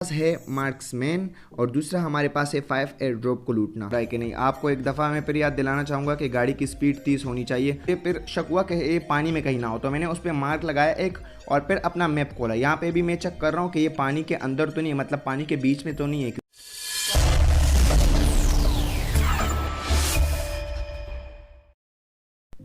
पास है मार्क्समैन और दूसरा हमारे पास है 5 एयर ड्रॉप को लूटना है कि नहीं। आपको एक दफ़ा मैं फिर याद दिलाना चाहूँगा कि गाड़ी की स्पीड 30 होनी चाहिए। फिर शक हुआ कि ये पानी में कहीं ना हो, तो मैंने उस पर मार्क लगाया एक और फिर अपना मैप खोला। यहाँ पे भी मैं चेक कर रहा हूँ कि ये पानी के अंदर तो नहीं है, मतलब पानी के बीच में तो नहीं है।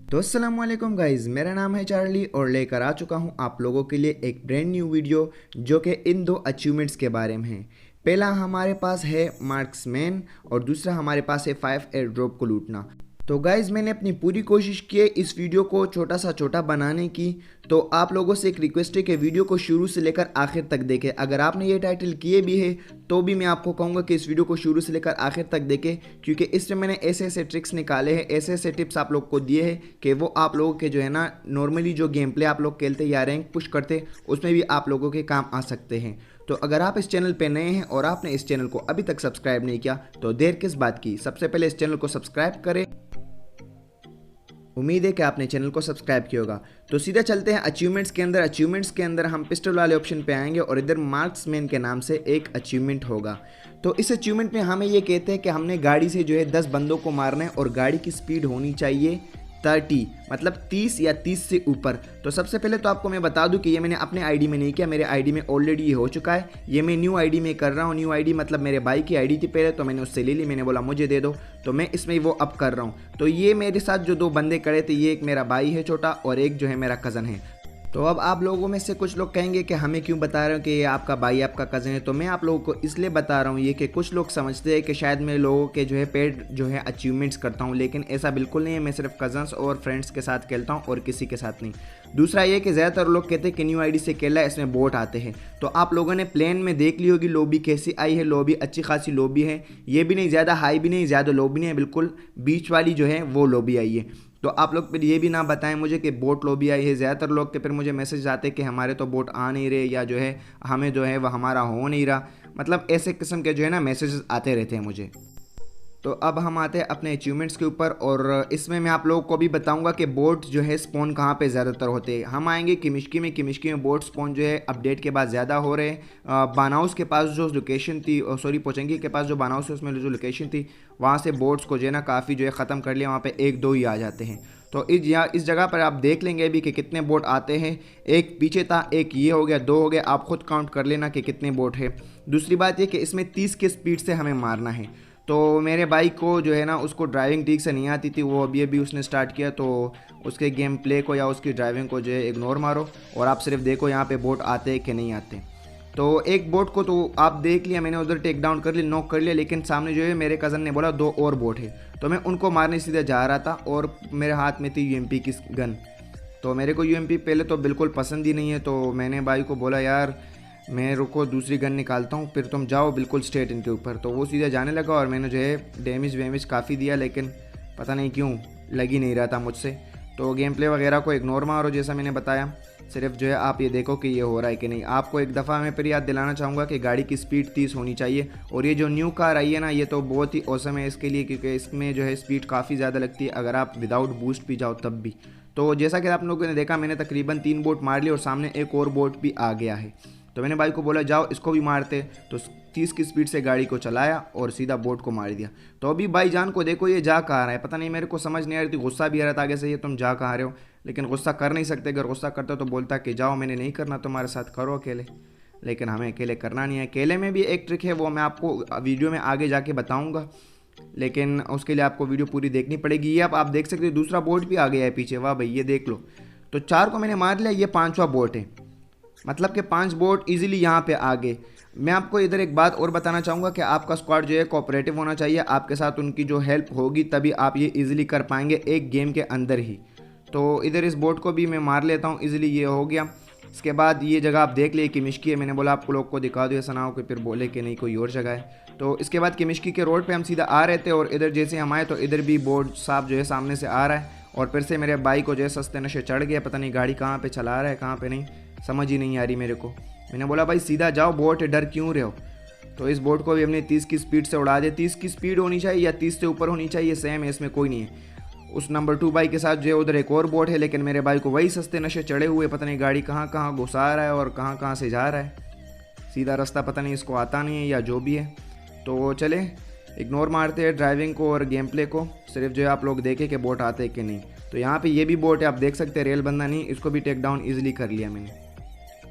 तो अस्सलाम वालेकुम गाइज़, मेरा नाम है चार्ली और लेकर आ चुका हूँ आप लोगों के लिए एक ब्रांड न्यू वीडियो जो कि इन दो अचीवमेंट्स के बारे में है। पहला हमारे पास है मार्क्समैन और दूसरा हमारे पास है 5 एयर ड्रॉप को लूटना। तो गाइज़ मैंने अपनी पूरी कोशिश की है इस वीडियो को छोटा सा छोटा बनाने की। तो आप लोगों से एक रिक्वेस्ट है कि वीडियो को शुरू से लेकर आखिर तक देखें। अगर आपने ये टाइटल किए भी है तो भी मैं आपको कहूँगा कि इस वीडियो को शुरू से लेकर आखिर तक देखें, क्योंकि इसमें मैंने ऐसे ऐसे ट्रिक्स निकाले हैं, ऐसे ऐसे टिप्स आप लोग को दिए हैं कि वो आप लोगों के जो है ना नॉर्मली जो गेम प्ले आप लोग खेलते या रैंक पुश करते उसमें भी आप लोगों के काम आ सकते हैं। तो अगर आप इस चैनल पे नए हैं और आपने इस चैनल को अभी तक सब्सक्राइब नहीं किया तो देर किस बात की, सबसे पहले इस चैनल को सब्सक्राइब करें। उम्मीद है कि आपने चैनल को सब्सक्राइब किया होगा। तो सीधा चलते हैं अचीवमेंट्स के अंदर। अचीवमेंट्स के अंदर हम पिस्टल वाले ऑप्शन पे आएंगे और इधर मार्क्समैन के नाम से एक अचीवमेंट होगा। तो इस अचीवमेंट में हमें ये कहते हैं कि हमने गाड़ी से जो है 10 बंदों को मारना है और गाड़ी की स्पीड होनी चाहिए 30, मतलब 30 या 30 से ऊपर। तो सबसे पहले तो आपको मैं बता दूं कि ये मैंने अपने आईडी में नहीं किया, मेरे आईडी में ऑलरेडी ये हो चुका है। ये मैं न्यू आईडी में कर रहा हूँ। न्यू आईडी मतलब मेरे भाई की आईडी थी पहले, तो मैंने उससे ले ली, मैंने बोला मुझे दे दो, तो मैं इसमें वो अब कर रहा हूँ। तो ये मेरे साथ जो दो बंदे खड़े थे, ये एक मेरा भाई है छोटा और एक जो है मेरा कज़न है। तो अब आप लोगों में से कुछ लोग कहेंगे कि हमें क्यों बता रहे हो कि ये आपका भाई आपका कज़न है। तो मैं आप लोगों को इसलिए बता रहा हूँ ये कि कुछ लोग समझते हैं कि शायद मैं लोगों के जो है पेड जो है अचीवमेंट्स करता हूँ, लेकिन ऐसा बिल्कुल नहीं है। मैं सिर्फ कज़न्स और फ्रेंड्स के साथ खेलता हूँ और किसी के साथ नहीं। दूसरा ये कि ज़्यादातर लोग कहते हैं कि न्यू आईडी से खेला है, इसमें बोट आते हैं। तो आप लोगों ने प्लेन में देख ली होगी लॉबी कैसी आई है। लॉबी अच्छी खासी लॉबी है, ये भी नहीं ज़्यादा हाई भी नहीं, ज़्यादा लो भी नहीं है, बिल्कुल बीच वाली जो है वो लॉबी आई है। तो आप लोग फिर ये भी ना बताएं मुझे कि बोट लॉबी आई है। ज़्यादातर लोग के फिर मुझे मैसेज आते हैं कि हमारे तो बोट आ नहीं रहे, या जो है हमें जो है वह हमारा हो नहीं रहा, मतलब ऐसे किस्म के जो है ना मैसेजेस आते रहते हैं मुझे। तो अब हम आते हैं अपने अचीवमेंट्स के ऊपर और इसमें मैं आप लोगों को भी बताऊंगा कि बोट जो है स्पॉन कहाँ पे ज़्यादातर होते हैं। हम आएंगे किमिश्की में। किमिश्की में बोट स्पॉन जो है अपडेट के बाद ज़्यादा हो रहे हैं। बानाउस के पास जो लोकेशन थी, सॉरी पोचंगी के पास जो बानाउस है उसमें जो लोकेशन थी वहाँ से बोट्स को जो है ना काफ़ी जो है ख़त्म कर लिया। वहाँ पे एक दो ही आ जाते हैं। तो इस जगह पर आप देख लेंगे अभी कि कितने बोट आते हैं। एक पीछे था, एक ये हो गया, दो हो गए। आप खुद काउंट कर लेना कि कितने बोट है। दूसरी बात ये कि इसमें 30 की स्पीड से हमें मारना है। तो मेरे भाई को जो है ना उसको ड्राइविंग ठीक से नहीं आती थी, वो अभी उसने स्टार्ट किया। तो उसके गेम प्ले को या उसकी ड्राइविंग को जो है इग्नोर मारो और आप सिर्फ देखो यहाँ पे बोट आते हैं कि नहीं आते। तो एक बोट को तो आप देख लिया, मैंने उधर टेक डाउन कर लिया, नॉक कर लिया, लेकिन सामने जो है मेरे कज़न ने बोला 2 और बोट है। तो मैं उनको मारने सीधे जा रहा था और मेरे हाथ में थी यूएमपी की गन। तो मेरे को यूएमपी पहले तो बिल्कुल पसंद ही नहीं है। तो मैंने भाई को बोला यार मैं रुको दूसरी गन निकालता हूँ, फिर तुम जाओ बिल्कुल स्ट्रेट इनके ऊपर। तो वो सीधा जाने लगा और मैंने जो है डैमेज वैमेज काफ़ी दिया, लेकिन पता नहीं क्यों लग ही नहीं रहा था मुझसे। तो गेम प्ले वगैरह को इग्नोर मारो जैसा मैंने बताया, सिर्फ जो है आप ये देखो कि ये हो रहा है कि नहीं। आपको एक दफ़ा मैं फिर याद दिलाना चाहूँगा कि गाड़ी की स्पीड 30 होनी चाहिए। और ये जो न्यू कार आई है ना, ये तो बहुत ही औसम है इसके लिए, क्योंकि इसमें जो है स्पीड काफ़ी ज़्यादा लगती है अगर आप विदाउट बूस्ट भी जाओ तब भी। तो जैसा कि आप लोगों ने देखा, मैंने तकरीबन 3 बोट मार ली और सामने एक और बोट भी आ गया है। तो मैंने भाई को बोला जाओ इसको भी मारते। तो 30 की स्पीड से गाड़ी को चलाया और सीधा बोट को मार दिया। तो अभी भाईजान को देखो ये जा कहाँ रहा है, पता नहीं, मेरे को समझ नहीं आ रही थी। गुस्सा भी आ रहा था आगे से, ये तुम जा कहाँ रहे हो, लेकिन गुस्सा कर नहीं सकते। अगर गुस्सा करते तो बोलता कि जाओ मैंने नहीं करना तुम्हारे साथ, करो अकेले। लेकिन हमें अकेले करना नहीं है। अकेले में भी एक ट्रिक है, वो मैं आपको वीडियो में आगे जाके बताऊँगा, लेकिन उसके लिए आपको वीडियो पूरी देखनी पड़ेगी। ये आप देख सकते हो दूसरा बोट भी आ गया है पीछे, वाह भाई ये देख लो। तो 4 को मैंने मार लिया, ये 5वां बोट है, मतलब कि 5 बोट इजीली यहाँ पे आ गए। मैं आपको इधर एक बात और बताना चाहूँगा कि आपका स्क्वाड जो है कोऑपरेटिव होना चाहिए, आपके साथ उनकी जो हेल्प होगी तभी आप ये इजीली कर पाएंगे एक गेम के अंदर ही। तो इधर इस बोट को भी मैं मार लेता हूँ, इजीली ये हो गया। इसके बाद ये जगह आप देख लिए किमिश्की है, मैंने बोला आपको लोग को दिखा दो, ऐसा ना हो कि फिर बोले कि नहीं कोई और जगह है। तो इसके बाद किमिश्की के रोड पे हम सीधा आ रहे थे और इधर जैसे हम आए तो इधर भी बोट साहब जो है सामने से आ रहा है और फिर से मेरे भाई को जो है सस्ते नशे चढ़ गया। पता नहीं गाड़ी कहाँ पे चला रहा है कहाँ पे नहीं, समझ ही नहीं आ रही मेरे को। मैंने बोला भाई सीधा जाओ, बोट है, डर क्यों रहे हो। तो इस बोट को भी हमने 30 की स्पीड से उड़ा दिया। 30 की स्पीड होनी चाहिए या 30 से ऊपर होनी चाहिए, सेम है, इसमें कोई नहीं है। उस नंबर 2 भाई के साथ जो है उधर एक और बोट है, लेकिन मेरे भाई को वही सस्ते नशे चढ़े हुए, पता नहीं गाड़ी कहाँ कहाँ घुसा रहा है और कहाँ कहाँ से जा रहा है। सीधा रास्ता पता नहीं इसको आता नहीं है या जो भी है। तो चले इग्नोर मारते हैं ड्राइविंग को और गेम प्ले को, सिर्फ जो है आप लोग देखें कि बोट आते हैं कि नहीं। तो यहाँ पे ये भी बोट है, आप देख सकते हैं रेल बंदा नहीं, इसको भी टेक डाउन ईजिली कर लिया मैंने।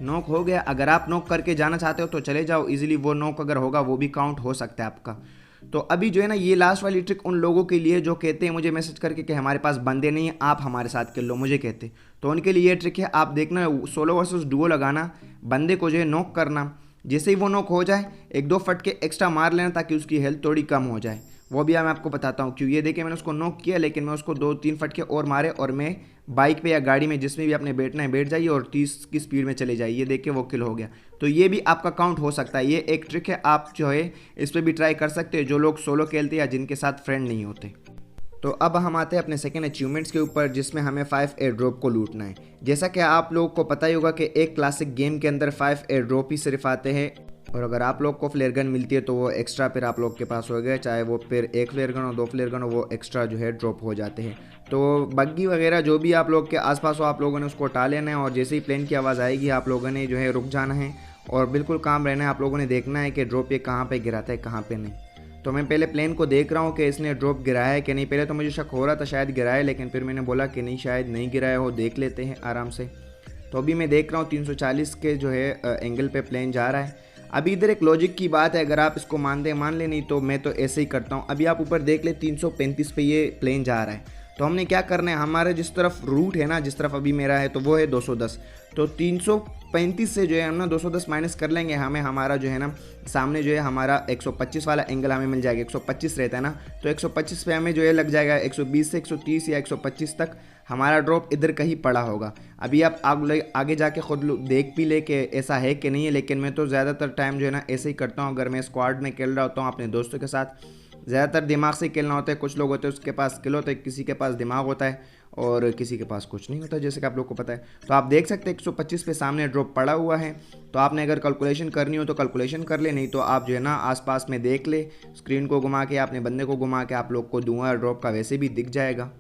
नॉक हो गया। अगर आप नॉक करके जाना चाहते हो तो चले जाओ ईजिली, वो नॉक अगर होगा वो भी काउंट हो सकता है आपका। तो अभी जो है ना ये लास्ट वाली ट्रिक उन लोगों के लिए जो कहते हैं मुझे मैसेज करके कि हमारे पास बंदे नहीं है, आप हमारे साथ खेल लो, मुझे कहते, तो उनके लिए ये ट्रिक है। आप देखना सोलो वर्सेस डुओ लगाना, बंदे को जो है नॉक करना, जैसे ही वो नॉक हो जाए 1-2 फटके एक्स्ट्रा मार लेना ताकि उसकी हेल्थ थोड़ी कम हो जाए। वो भी मैं आपको बताता हूँ क्यों। ये देखिए मैंने उसको नॉक किया, लेकिन मैं उसको 2-3 फटके और मारे और मैं बाइक पे या गाड़ी में जिसमें भी आपने बैठना है बैठ जाइए और 30 की स्पीड में चले जाइए। ये देखिए वो किल हो गया। तो ये भी आपका काउंट हो सकता है। ये एक ट्रिक है, आप जो है इस पर भी ट्राई कर सकते हैं जो लोग सोलो खेलते हैं या जिनके साथ फ्रेंड नहीं होते। तो अब हम आते हैं अपने सेकेंड अचीवमेंट्स के ऊपर, जिसमें हमें 5 एयर ड्रॉप को लूटना है। जैसा कि आप लोगों को पता ही होगा कि एक क्लासिक गेम के अंदर 5 एयर ड्रॉप ही सिर्फ आते हैं, और अगर आप लोग को फ्लेयर गन मिलती है तो वो एक्स्ट्रा फिर आप लोग के पास हो गया, चाहे वो फिर 1 फ्लेयर गन हो 2 फ्लेयर गन हो, वो एक्स्ट्रा जो है ड्रॉप हो जाते हैं। तो बग्गी वगैरह जो भी आप लोग के आसपास हो आप लोगों ने उसको उठा लेना है, और जैसे ही प्लेन की आवाज़ आएगी आप लोगों ने जो है रुक जाना है और बिल्कुल काम रहना है। आप लोगों ने देखना है कि ड्रॉप ये कहाँ पे गिराता है कहाँ पे नहीं। तो मैं पहले प्लेन को देख रहा हूँ कि इसने ड्रॉप गिराया है कि नहीं। पहले तो मुझे शक हो रहा था शायद गिराया, लेकिन फिर मैंने बोला कि नहीं शायद नहीं गिराया हो, देख लेते हैं आराम से। तो अभी मैं देख रहा हूँ 340 के जो है एंगल पे प्लेन जा रहा है। अभी इधर एक लॉजिक की बात है, अगर आप इसको मानते हैं मान ले, नहीं तो मैं तो ऐसे ही करता हूँ। अभी आप ऊपर देख ले 335 पे ये प्लेन जा रहा है। तो हमने क्या करना है, हमारे जिस तरफ रूट है ना, जिस तरफ अभी मेरा है तो वो है 210। तो 335 से जो है हम ना 210 माइनस कर लेंगे, हमें हमारा जो है ना सामने जो है हमारा 125 वाला एंगल हमें मिल जाएगा। 125 रहता है ना, तो 125 पे हमें जो है लग जाएगा 120 से 130 या 125 तक हमारा ड्रॉप इधर कहीं पड़ा होगा। अभी आप आगे जाके खुद देख भी ले कि ऐसा है कि नहीं है, लेकिन मैं तो ज़्यादातर टाइम जो है ना ऐसे ही करता हूँ। अगर मैं स्क्वाड में खेल रहा होता हूँ अपने दोस्तों के साथ, ज़्यादातर दिमाग से खेलना होता है। कुछ लोग होते हैं उसके पास स्किल होता है, किसी के पास दिमाग होता है और किसी के पास कुछ नहीं होता, जैसे कि आप लोग को पता है। तो आप देख सकते हैं 125 पे सामने ड्रॉप पड़ा हुआ है। तो आपने अगर कैलकुलेशन करनी हो तो कैलकुलेशन कर ले, नहीं तो आप जो है ना आसपास में देख ले, स्क्रीन को घुमा के अपने बंदे को घुमा के आप लोग को धुआं ड्रॉप का वैसे भी दिख जाएगा।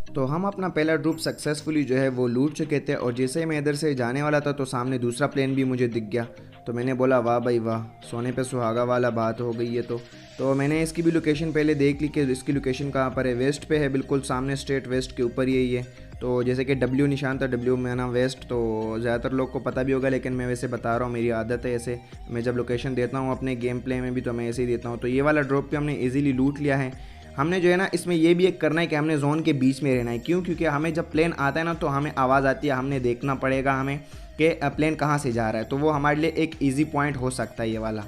तो हम अपना पहला ड्रॉप सक्सेसफुली जो है वो लूट चुके थे, और जैसे ही मैं इधर से जाने वाला था तो सामने दूसरा प्लेन भी मुझे दिख गया। तो मैंने बोला वाह भाई वाह, सोने पे सुहागा वाला बात हो गई है। तो मैंने इसकी भी लोकेशन पहले देख ली कि इसकी लोकेशन कहाँ पर है। वेस्ट पे है, बिल्कुल सामने स्ट्रेट वेस्ट के ऊपर यही है। तो जैसे कि W निशान था, W में ना वेस्ट, तो ज़्यादातर लोग को पता भी होगा, लेकिन मैं वैसे बता रहा हूँ, मेरी आदत है ऐसे। मैं जब लोकेशन देता हूँ अपने गेम प्ले में भी तो मैं ऐसे ही देता हूँ। तो ये वाला ड्रॉप भी हमने ईजिली लूट लिया है। हमने जो है ना इसमें ये भी एक करना है कि हमने जोन के बीच में रहना है। क्यों? क्योंकि हमें जब प्लेन आता है ना तो हमें आवाज़ आती है, हमने देखना पड़ेगा हमें कि प्लेन कहाँ से जा रहा है। तो वो हमारे लिए एक इजी पॉइंट हो सकता है ये वाला।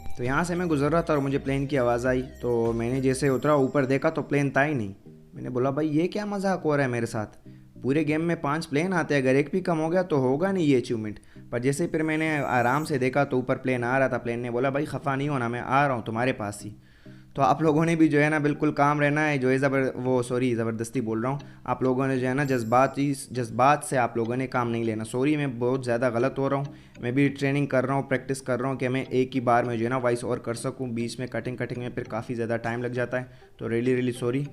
तो यहाँ से मैं गुजर रहा था और मुझे प्लेन की आवाज़ आई। तो मैंने जैसे उतरा ऊपर देखा तो प्लेन था ही नहीं। मैंने बोला भाई ये क्या मजाक हो रहा है मेरे साथ, पूरे गेम में 5 प्लेन आते हैं, अगर एक भी कम हो गया तो होगा नहीं ये अचीवमेंट। पर जैसे फिर मैंने आराम से देखा तो ऊपर प्लेन आ रहा था। प्लेन ने बोला भाई खफा नहीं होना, मैं आ रहा हूँ तुम्हारे पास ही। तो आप लोगों ने भी जो है ना बिल्कुल काम रहना है, जो है ज़बरदस्ती बोल रहा हूँ। आप लोगों ने जो है ना जज्बात से आप लोगों ने काम नहीं लेना। सॉरी मैं बहुत ज़्यादा गलत हो रहा हूँ, मैं भी ट्रेनिंग कर रहा हूँ, प्रैक्टिस कर रहा हूँ कि मैं एक ही बार में जो है ना वॉइस ओवर कर सकूँ। बीच में कटिंग में फिर काफ़ी ज़्यादा टाइम लग जाता है, तो रियली सॉरी।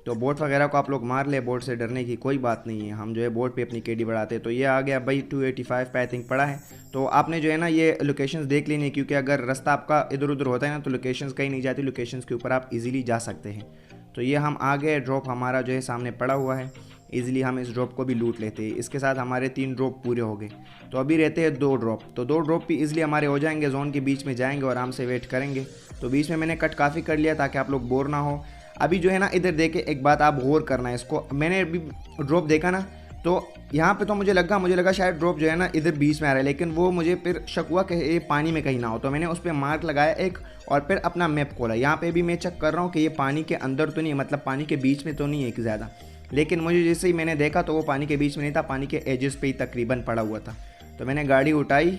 तो बोट वगैरह को आप लोग मार ले, बोट से डरने की कोई बात नहीं है, हम जो है बोट पे अपनी केडी बढ़ाते हैं। तो ये आ गया भाई 285 पे आई थिंक पड़ा है। तो आपने जो है ना ये लोकेशंस देख लेनी है, क्योंकि अगर रास्ता आपका इधर उधर होता है ना तो लोकेशंस कहीं नहीं जाती, लोकेशंस के ऊपर आप इजीली जा सकते हैं। तो ये हम आ गए, ड्रॉप हमारा जो है सामने पड़ा हुआ है, इजीली हम इस ड्रॉप को भी लूट लेते हैं। इसके साथ हमारे 3 ड्रॉप पूरे हो गए। तो अभी रहते हैं 2 ड्रॉप। तो 2 ड्रॉप भी इजीली हमारे हो जाएंगे, जोन के बीच में जाएंगे और आराम से वेट करेंगे। तो बीच में मैंने कट काफ़ी कर लिया ताकि आप लोग बोर ना हो। अभी जो है ना इधर देखे एक बात आप गौर करना है इसको, मैंने अभी ड्रॉप देखा ना तो यहाँ पे तो मुझे लगा शायद ड्रॉप जो है ना इधर बीच में आ रहा है, लेकिन वो मुझे फिर शक हुआ कि ये पानी में कहीं ना हो। तो मैंने उस पर मार्क लगाया एक और फिर अपना मैप खोला। यहाँ पे भी मैं चेक कर रहा हूँ कि ये पानी के अंदर तो नहीं है, मतलब पानी के बीच में तो नहीं है कि ज़्यादा, लेकिन मुझे जैसे ही मैंने देखा तो वो पानी के बीच में नहीं था, पानी के एजेस पे ही तकरीबन पड़ा हुआ था। तो मैंने गाड़ी उठाई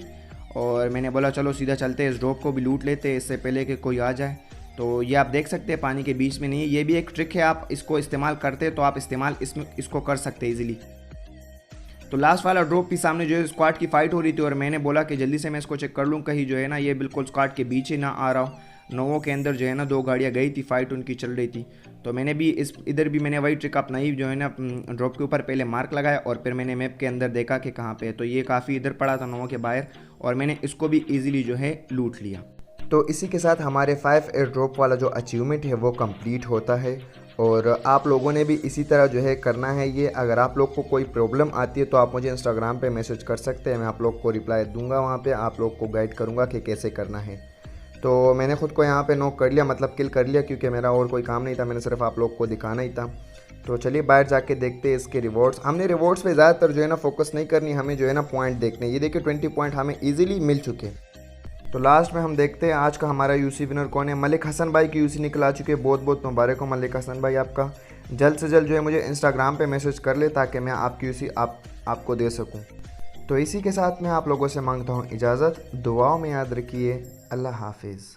और मैंने बोला चलो सीधा चलते इस ड्रॉप को भी लूट लेते इससे पहले कि कोई आ जाए। तो ये आप देख सकते हैं पानी के बीच में नहीं है। ये भी एक ट्रिक है, आप इसको इस्तेमाल करते हैं तो आप इस्तेमाल इसको कर सकते हैं इजीली। तो लास्ट वाला ड्रॉप भी सामने जो है स्क्वाड की फाइट हो रही थी और मैंने बोला कि जल्दी से मैं इसको चेक कर लूँ कहीं जो है ना ये बिल्कुल स्क्वाड के बीच ही ना आ रहा हो। नोवो के अंदर जो है ना 2 गाड़ियाँ गई थी, फाइट उनकी चल रही थी। तो मैंने भी इधर भी मैंने वही ट्रिक अपनाई, जो है ना ड्रॉप के ऊपर पहले मार्क लगाया और फिर मैंने मैप के अंदर देखा कि कहाँ पे है। तो ये काफ़ी इधर पड़ा था नोवो के बाहर, और मैंने इसको भी ईजिली जो है लूट लिया। तो इसी के साथ हमारे 5 एयर ड्रॉप वाला जो अचीवमेंट है वो कंप्लीट होता है। और आप लोगों ने भी इसी तरह जो है करना है ये। अगर आप लोग को कोई प्रॉब्लम आती है तो आप मुझे इंस्टाग्राम पे मैसेज कर सकते हैं, मैं आप लोग को रिप्लाई दूंगा, वहाँ पे आप लोग को गाइड करूँगा कि कैसे करना है। तो मैंने ख़ुद को यहाँ पे नॉक कर लिया, मतलब किल कर लिया, क्योंकि मेरा और कोई काम नहीं था, मैंने सिर्फ आप लोग को दिखाना ही था। तो चलिए बाहर जाके देखते हैं इसके रिवॉर्ड्स। हमने रिवॉर्ड्स पे ज़्यादातर जो है ना फोकस नहीं करनी, हमें जो है ना पॉइंट देखने। ये देखिए 20 पॉइंट हमें ईजिली मिल चुके। तो लास्ट में हम देखते हैं आज का हमारा यूसी विनर कौन है। मलिक हसन भाई की यूसी निकल आ चुकी है, बहुत बहुत मुबारक हो मलिक हसन भाई आपका। जल्द से जल्द जो है मुझे इंस्टाग्राम पे मैसेज कर ले ताकि मैं आपकी यूसी आपको दे सकूं। तो इसी के साथ मैं आप लोगों से मांगता हूं इजाज़त। दुआओं में याद रखिए। अल्लाह हाफिज़।